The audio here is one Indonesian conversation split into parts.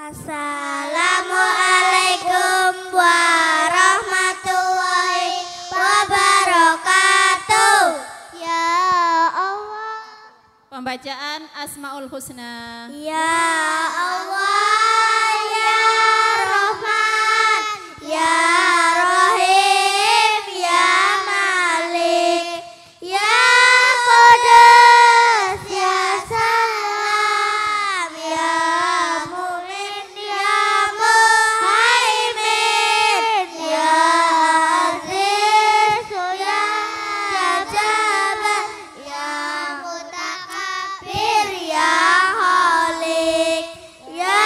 Assalamualaikum warahmatullahi wabarakatuh. Ya Allah. Pembacaan Asmaul Husna. Ya Allah, ya Rahman, ya Rahim, ya Malik, ya Qudus, ya Salam, ya Mu'min, ya Muhaimin, ya Aziz, ya Jabbar, ya Mutakabbir, ya Khalik, ya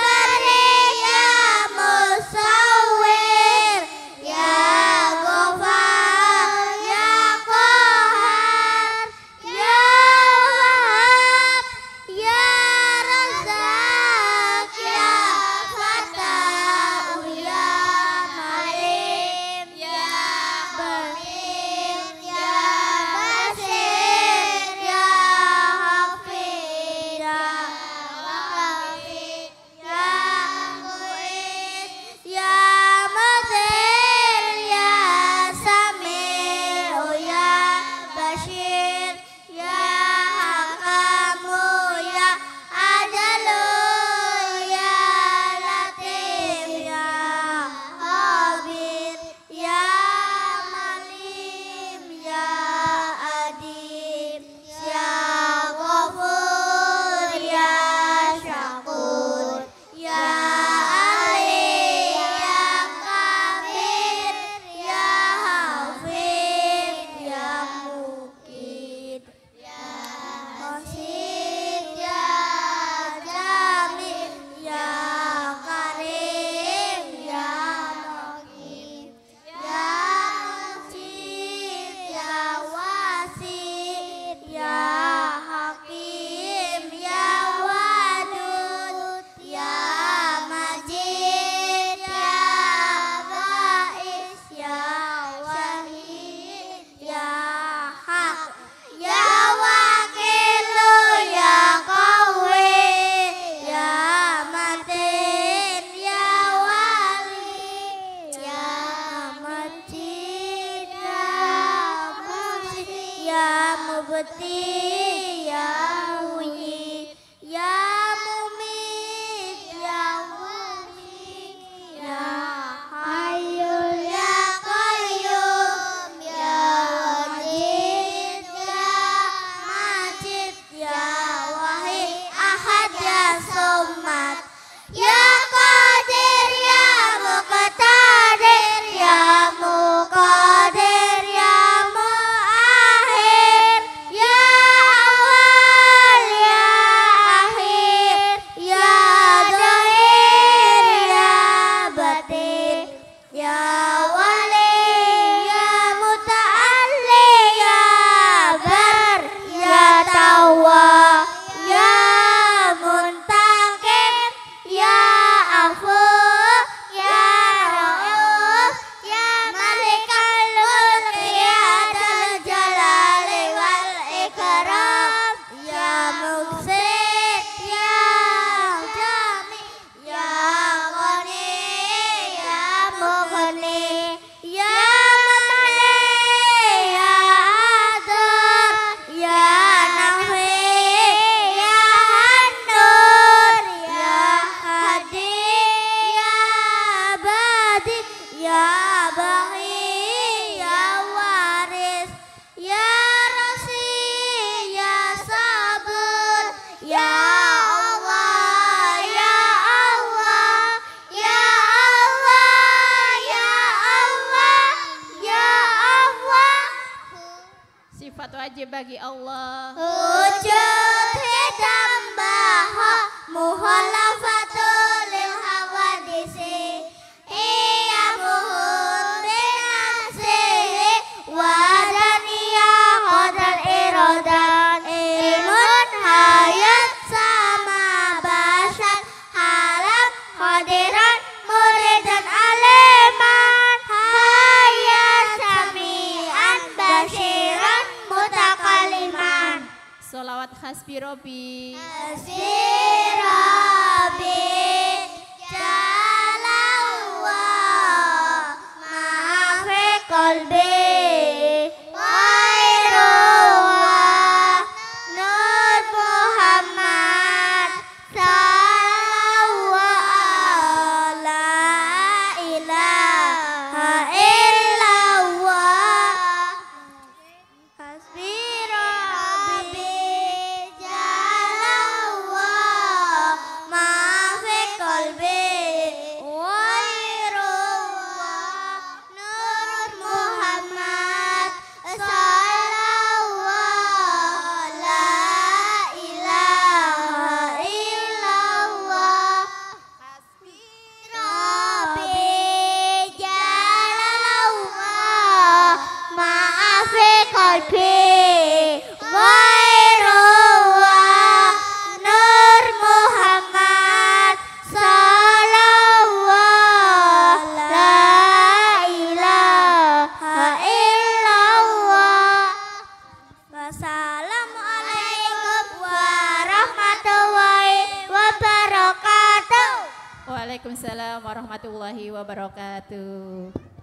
Bari, ya Musawwir, ya Ghafar, ya Qahar, ya Wahhab, ya Razzaq, ya Fattah, ya Malim, ya Bakhil, ya Basir, ya Hafiz, ya Wahid, ya Mu'id, ya Mudzir, ya Sami'u, ya Bashir, ya Hakamu, ya Adalu, ya Latif, ya Khabir, ya Malim, ya Adib, ya Ghafur, ya Syakur, ya Ali, ya Kabir, ya Hafid, ya Mukid, ya Qasid, ya Jamil, ya Karim, ya Muqim, ya Mujib, ya Wasid, ya Hakim, ya Wadud, ya Majid, ya Ba'is, ya Wahid, ya Haq, ya Wakilu, ya Qawi, ya Matin, ya Wali, ya Majid, ya Muhsin, ya Mubti, ya Muhyi, ya Mumit, ya Muhyi, ya Hayyul, ya Qayyum, ya Wajid, ya Majid, ya Wahid, Ahad, ya Somad, ya Qadir, ya Muqtadir, ya Muqadir, ya Muakhir, ya Awal, ya Akhir, ya Zahir, ya Batin, ya Wali, ya Muta'alli, ya Bar, ya Tawwab, ya Muntaqim, ya Afu, ya Rauf, ya Malikal Mulk, ya Dzal Jalali wal Ikram, ya Muqsit, ya Jami, ya Ghani, ya Mughni, ya Mani, ya Adar, ya Nafi, ya An-Nur, ya Hadi, ya Badi, ya Baghi, ya Waris, ya Rasi, ya Sabur, ya Allah, ya Allah, ya Allah, ya Allah, ya Allah. Sifat wajib bagi Allah. Wujud hidam baha mukhalafatul lil hawadisi iya muhun binafsihi wadaniya qadal iradan ilmun hayat sama basar halam hadiran muridan aliman hayat sami'an basyiran mutakaliman. Sholawat hasbi Robi. Hasbi Rabbi Assalamualaikum warahmatullahi wabarakatuh. Waalaikumsalam warahmatullahi wabarakatuh.